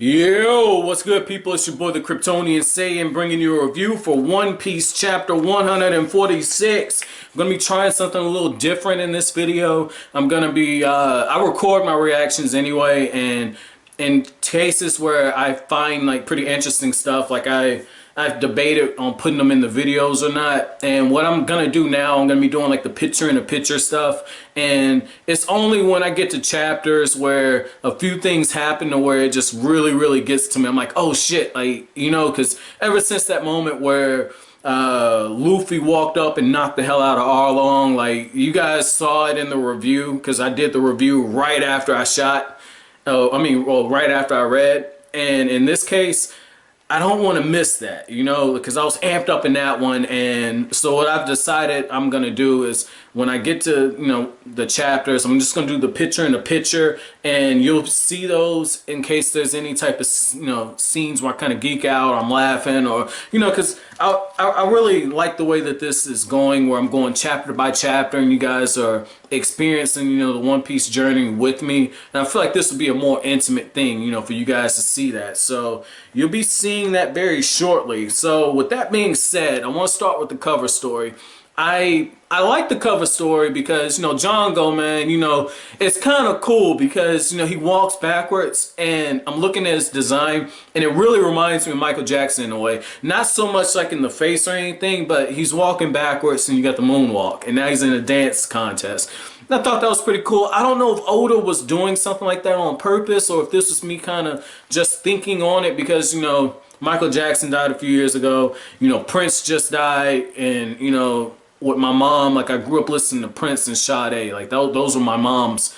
Yo, what's good, people? It's your boy the Kryptonian Saiyan, bringing you a review for One Piece chapter 146. I'm gonna be trying something a little different in this video. I'm gonna be I record my reactions anyway, and in cases where I find like pretty interesting stuff, like I've debated on putting them in the videos or not. And what I'm gonna do now, I'm gonna be doing like the picture-in-a-picture stuff. And it's only when I get to chapters where a few things happen to where it just really gets to me. I'm like, oh shit, like, you know, because ever since that moment where Luffy walked up and knocked the hell out of Arlong, like, you guys saw it in the review, because I did the review right after I shot. Right after I read. And in this case, I don't want to miss that, you know, because I was amped up in that one. And so what I've decided I'm going to do is when I get to, you know, the chapters, I'm just going to do the picture-in-a-picture, and you'll see those in case there's any type of, you know, scenes where I kind of geek out, or I'm laughing, or, you know, because I really like the way that this is going, where I'm going chapter by chapter and you guys are experiencing, you know, the One Piece journey with me. And I feel like this would be a more intimate thing, you know, for you guys to see that. So you'll be seeing that very shortly. So with that being said, I want to start with the cover story. I like the cover story because, you know, Django, man, you know, it's kind of cool because, you know, he walks backwards, and I'm looking at his design and it really reminds me of Michael Jackson in a way. Not so much like in the face or anything, but he's walking backwards and you got the moonwalk, and now he's in a dance contest. And I thought that was pretty cool. I don't know if Oda was doing something like that on purpose, or if this was me kind of just thinking on it because, you know, Michael Jackson died a few years ago. You know, Prince just died, and, you know, with my mom, like, I grew up listening to Prince and Sade. Like, those were my mom's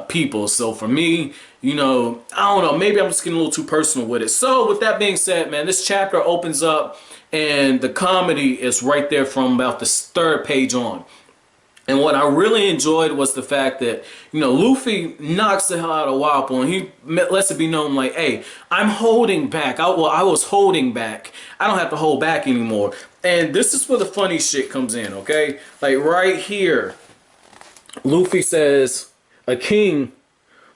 people. So for me, you know, I don't know, maybe I'm just getting a little too personal with it. So with that being said, man, this chapter opens up and the comedy is right there from about the third page on. And what I really enjoyed was the fact that, you know, Luffy knocks the hell out of Wapol, and he lets it be known, like, hey, I'm holding back. I was holding back. I don't have to hold back anymore. And this is where the funny shit comes in, okay? Like, right here, Luffy says, a king,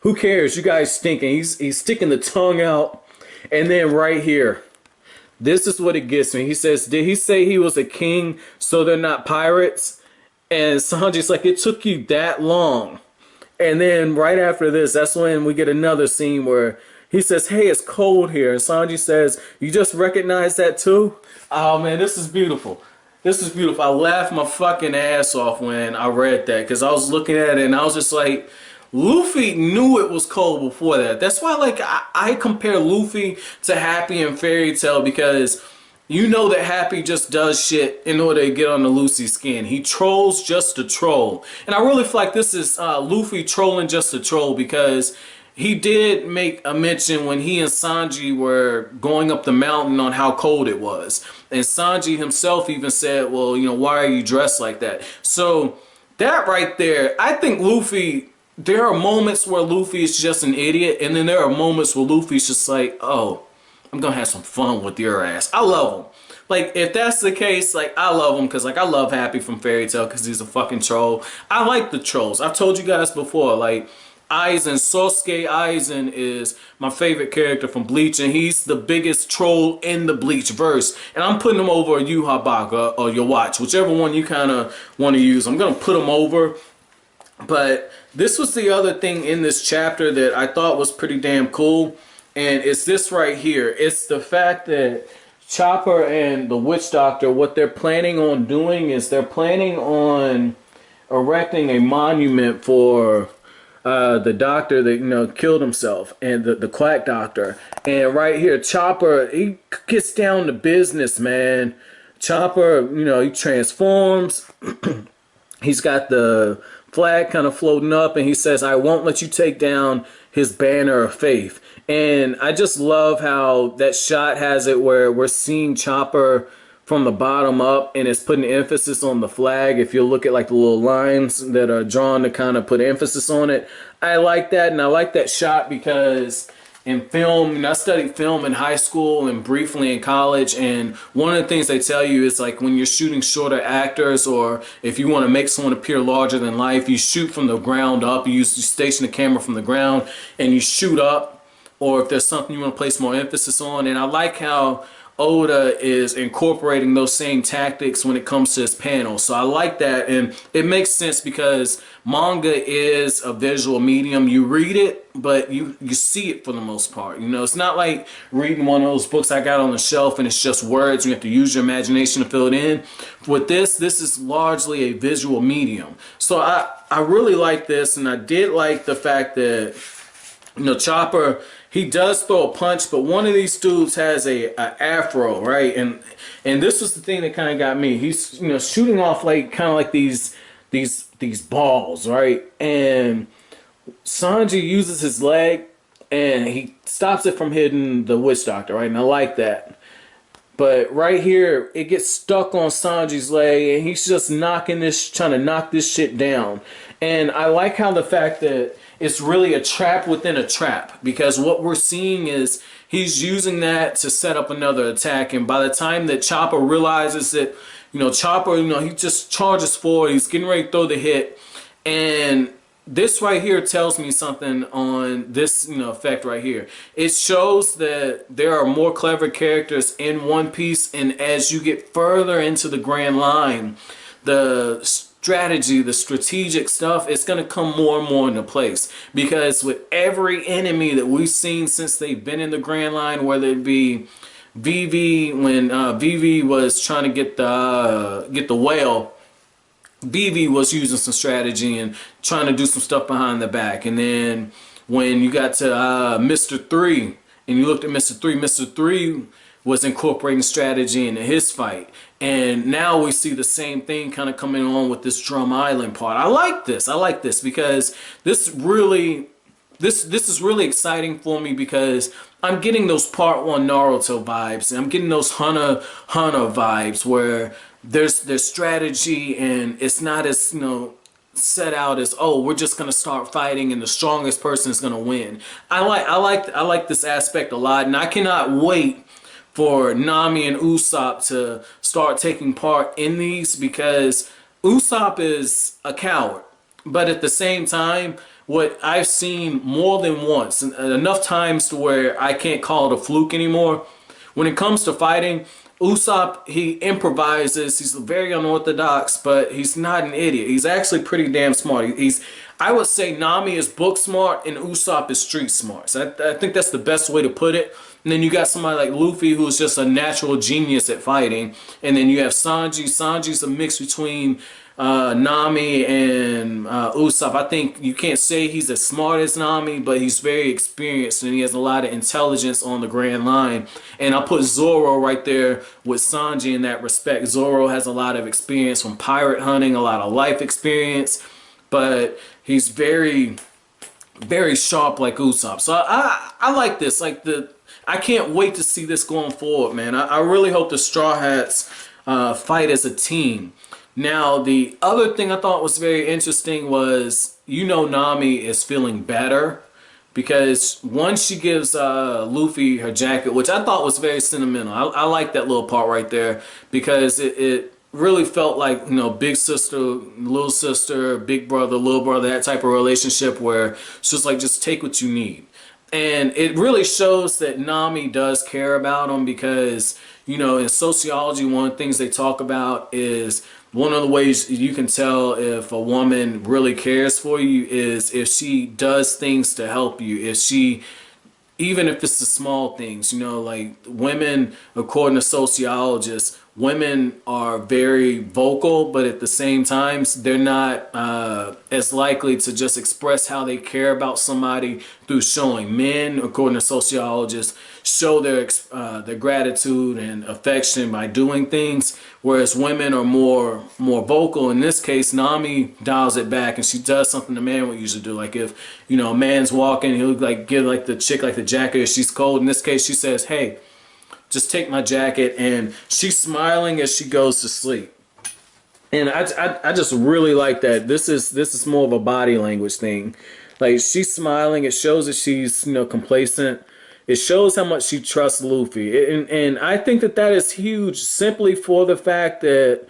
who cares? You guys stink. And he's sticking the tongue out. And then right here, this is what it gets me. He says, did he say he was a king so they're not pirates? And Sanji's like, it took you that long. And then right after this, that's when we get another scene where he says, hey, it's cold here. And Sanji says, you just recognize that too? Oh, man, this is beautiful. This is beautiful. I laughed my fucking ass off when I read that, because I was looking at it and I was just like, Luffy knew it was cold before that. That's why, like, I compare Luffy to Happy and Fairy Tail, because you know that Happy just does shit in order to get under Lucy's skin. He trolls just to troll. And I really feel like this is Luffy trolling just to troll, because he did make a mention when he and Sanji were going up the mountain on how cold it was. And Sanji himself even said, well, you know, why are you dressed like that? So that right there, I think Luffy, there are moments where Luffy is just an idiot, and then there are moments where Luffy's just like, oh, I'm gonna have some fun with your ass. I love him. Like, if that's the case, like, I love him, because, like, I love Happy from Fairy Tail because he's a fucking troll. I like the trolls. I've told you guys before, like, Aizen, Sosuke Aizen is my favorite character from Bleach, and he's the biggest troll in the Bleach verse. And I'm putting him over Yu Habaka or your watch, whichever one you kind of want to use. I'm gonna put him over. But this was the other thing in this chapter that I thought was pretty damn cool. And it's this right here. It's the fact that Chopper and the Witch Doctor, what they're planning on doing is they're planning on erecting a monument for the doctor that, you know, killed himself, and the quack doctor. And right here, Chopper, he gets down to business, man. Chopper, you know, he transforms. He's got the flag kind of floating up, and he says, I won't let you take down his banner of faith. And I just love how that shot has it where we're seeing Chopper from the bottom up, and it's putting emphasis on the flag. If you look at, like, the little lines that are drawn to kind of put emphasis on it, I like that. And I like that shot because in film, and I studied film in high school and briefly in college, and one of the things they tell you is, like, when you're shooting shorter actors, or if you want to make someone appear larger than life, you shoot from the ground up. You station the camera from the ground and you shoot up. or if there's something you want to place more emphasis on. And I like how Oda is incorporating those same tactics when it comes to his panel. So I like that, and it makes sense because manga is a visual medium. You read it, but you see it for the most part. You know, it's not like reading one of those books I got on the shelf and it's just words. You have to use your imagination to fill it in. With this is largely a visual medium. So I really like this, and I did like the fact that, you know, Chopper, he does throw a punch, but one of these dudes has a afro, right? And this was the thing that kind of got me. He's, you know, shooting off like kind of like these balls, right? And Sanji uses his leg and he stops it from hitting the witch doctor, right? And I like that. But right here, it gets stuck on Sanji's leg, and he's just trying to knock this shit down. And I like how the fact that it's really a trap within a trap, because what we're seeing is he's using that to set up another attack. And by the time that Chopper realizes that, you know, Chopper, you know, he just charges forward, he's getting ready to throw the hit. And this right here tells me something on this, you know, effect right here. It shows that there are more clever characters in One Piece, and as you get further into the Grand Line, the strategy, the strategic stuff, it's going to come more and more into place. Because with every enemy that we've seen since they've been in the Grand Line, whether it be Vivi, when Vivi was trying to get the whale, Vivi was using some strategy and trying to do some stuff behind the back. And then when you got to Mr. 3 and you looked at Mr. 3, Mr. 3 was incorporating strategy into his fight. And now we see the same thing kind of coming on with this Drum Island part. I like this. I like this because this is really exciting for me, because I'm getting those Part 1 Naruto vibes, and I'm getting those Hunter vibes where there's strategy, and it's not as, you know, set out as, oh, we're just gonna start fighting and the strongest person is gonna win. I like this aspect a lot, and I cannot wait for Nami and Usopp to start taking part in these, because Usopp is a coward, but at the same time, what I've seen more than once, enough times to where I can't call it a fluke anymore, when it comes to fighting, Usopp, he improvises. He's very unorthodox, but he's not an idiot. He's actually pretty damn smart. I would say Nami is book smart and Usopp is street smart. So I think that's the best way to put it. And then you got somebody like Luffy, who's just a natural genius at fighting. And then you have Sanji. Sanji's a mix between Nami and Usopp. I think you can't say he's as smart as Nami, but he's very experienced and he has a lot of intelligence on the Grand Line. And I'll put Zoro right there with Sanji in that respect. Zoro has a lot of experience from pirate hunting, a lot of life experience, but he's very, very sharp like Usopp. So I like this. I can't wait to see this going forward, man. I really hope the Straw Hats fight as a team. Now, the other thing I thought was very interesting was, you know, Nami is feeling better because once she gives Luffy her jacket, which I thought was very sentimental. I like that little part right there because it really felt like, you know, big sister, big brother, little brother, that type of relationship where it's just like, just take what you need. And it really shows that Nami does care about him because, you know, in sociology, one of the things they talk about is one of the ways you can tell if a woman really cares for you is if she does things to help you. If she, even if it's the small things, you know, like women, according to sociologists, women are very vocal, but at the same time, they're not as likely to just express how they care about somebody through showing. Men, according to sociologists, show their gratitude and affection by doing things, whereas women are more vocal. In this case, Nami dials it back and she does something a man would usually do. Like if, you know, a man's walking, he'll like give like the chick like the jacket if she's cold. In this case, she says, "Hey, just take my jacket," and she's smiling as she goes to sleep. And I just really like that. This is more of a body language thing. Like, she's smiling. It shows that she's, you know, complacent. It shows how much she trusts Luffy. And I think that is huge, simply for the fact that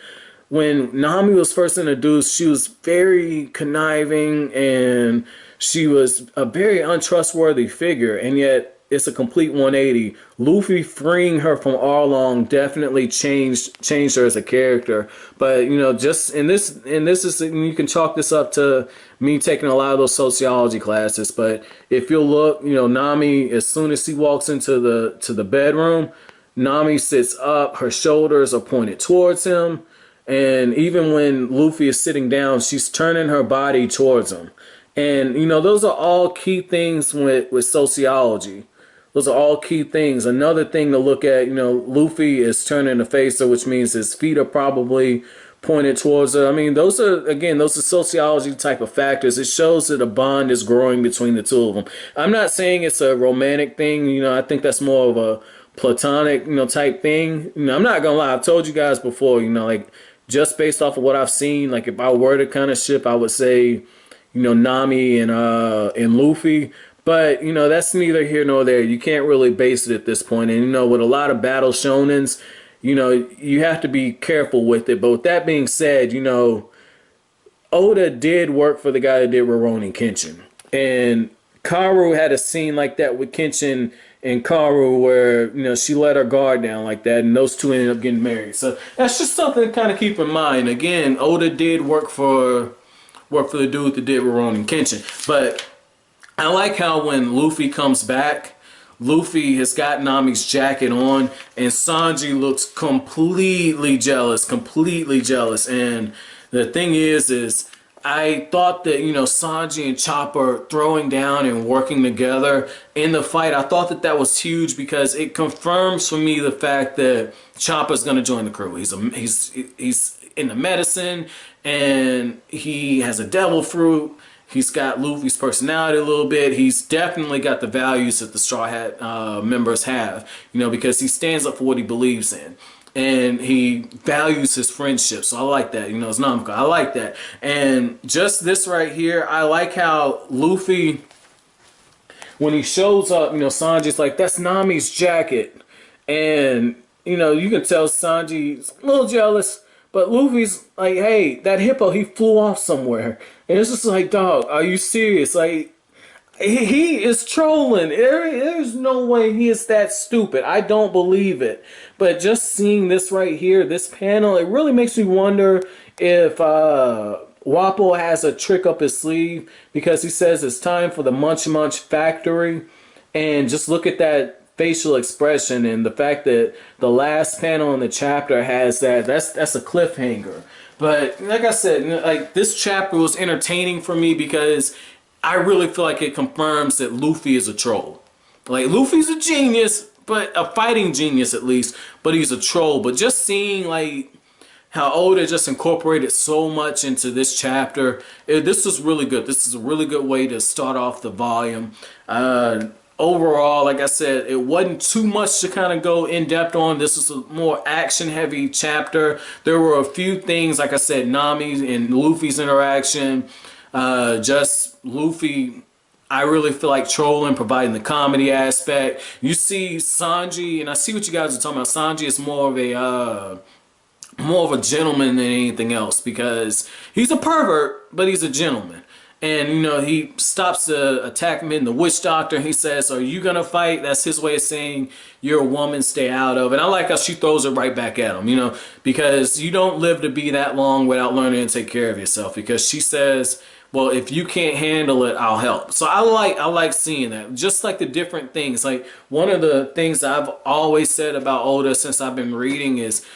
when Nami was first introduced, she was very conniving and she was a very untrustworthy figure. And yet it's a complete 180. Luffy freeing her from Arlong definitely changed her as a character. But you know, just and this is, you can chalk this up to me taking a lot of those sociology classes. But if you'll look, you know, Nami, as soon as she walks into the bedroom, Nami sits up, her shoulders are pointed towards him, and even when Luffy is sitting down, she's turning her body towards him. And you know, those are all key things with sociology. Those are all key things. Another thing to look at, you know, Luffy is turning to face her, which means his feet are probably pointed towards her. I mean, those are sociology type of factors. It shows that a bond is growing between the two of them. I'm not saying it's a romantic thing. You know, I think that's more of a platonic, you know, type thing. You know, I'm not gonna lie. I've told you guys before, you know, like just based off of what I've seen, like if I were to kind of ship, I would say, you know, Nami and Luffy. But, you know, that's neither here nor there. You can't really base it at this point. And, you know, with a lot of battle shonens, you know, you have to be careful with it. But with that being said, you know, Oda did work for the guy that did Rurouni Kenshin. And Kaoru had a scene like that with Kenshin and Kaoru where, you know, she let her guard down like that. And those two ended up getting married. So that's just something to kind of keep in mind. Again, Oda did work for the dude that did Rurouni Kenshin. But I like how when Luffy comes back, Luffy has got Nami's jacket on, and Sanji looks completely jealous. And the thing is I thought that, you know, Sanji and Chopper throwing down and working together in the fight, I thought that was huge because it confirms for me the fact that Chopper's going to join the crew. He's into medicine, and he has a devil fruit. He's got Luffy's personality a little bit. He's definitely got the values that the Straw Hat members have, you know, because he stands up for what he believes in. And he values his friendship. So I like that. You know, it's Namco. I like that. And just this right here, I like how Luffy, when he shows up, you know, Sanji's like, that's Nami's jacket. And, you know, you can tell Sanji's a little jealous. But Luffy's like, hey, that hippo, he flew off somewhere. And it's just like, dog, are you serious? Like, he is trolling. There's no way he is that stupid. I don't believe it. But just seeing this right here, this panel, it really makes me wonder if Wapol has a trick up his sleeve, because he says it's time for the Munch Munch factory. And just look at that facial expression, and the fact that the last panel in the chapter has that's a cliffhanger. But like I said, like, this chapter was entertaining for me because I really feel like it confirms that Luffy is a troll. Like, Luffy's a genius, but a fighting genius at least, but he's a troll. But just seeing like how Oda just incorporated so much into this chapter, this was really good. This is a really good way to start off the volume. Overall, like I said, it wasn't too much to kind of go in depth on. This is a more action heavy chapter. There were a few things, like I said, Nami's and Luffy's interaction. Just Luffy, I really feel like trolling, providing the comedy aspect. You see Sanji, and I see what you guys are talking about. Sanji is more of a gentleman than anything else, because he's a pervert, but he's a gentleman. And, you know, he stops to attack him in the witch doctor. He says, are you going to fight? That's his way of saying, you're a woman, stay out of it. And I like how she throws it right back at him, you know, because you don't live to be that long without learning to take care of yourself. Because she says, well, if you can't handle it, I'll help. So I like seeing that. Just like the different things. Like, one of the things I've always said about Oda since I've been reading is,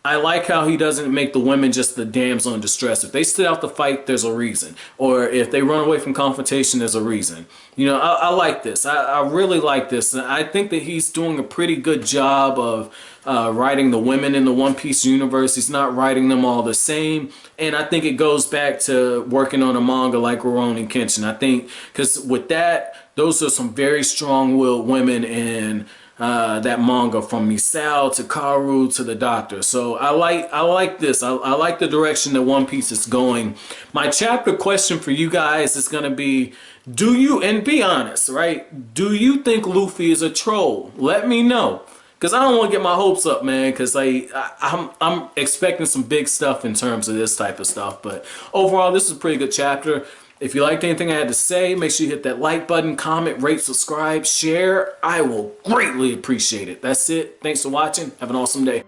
I like how he doesn't make the women just the damsel in distress. If they stood out to fight, there's a reason. Or if they run away from confrontation, there's a reason. You know, I like this. I really like this. And I think that he's doing a pretty good job of writing the women in the One Piece universe. He's not writing them all the same. And I think it goes back to working on a manga like Rurouni Kenshin. I think, because with that, those are some very strong-willed women in that manga, from Misao to Kaoru to the Doctor. So I like this. I like the direction that One Piece is going. My chapter question for you guys is going to be, do you, and be honest, right? Do you think Luffy is a troll? Let me know. Because I don't want to get my hopes up, man, because I'm expecting some big stuff in terms of this type of stuff. But overall, this is a pretty good chapter. If you liked anything I had to say, make sure you hit that like button, comment, rate, subscribe, share. I will greatly appreciate it. That's it. Thanks for watching. Have an awesome day.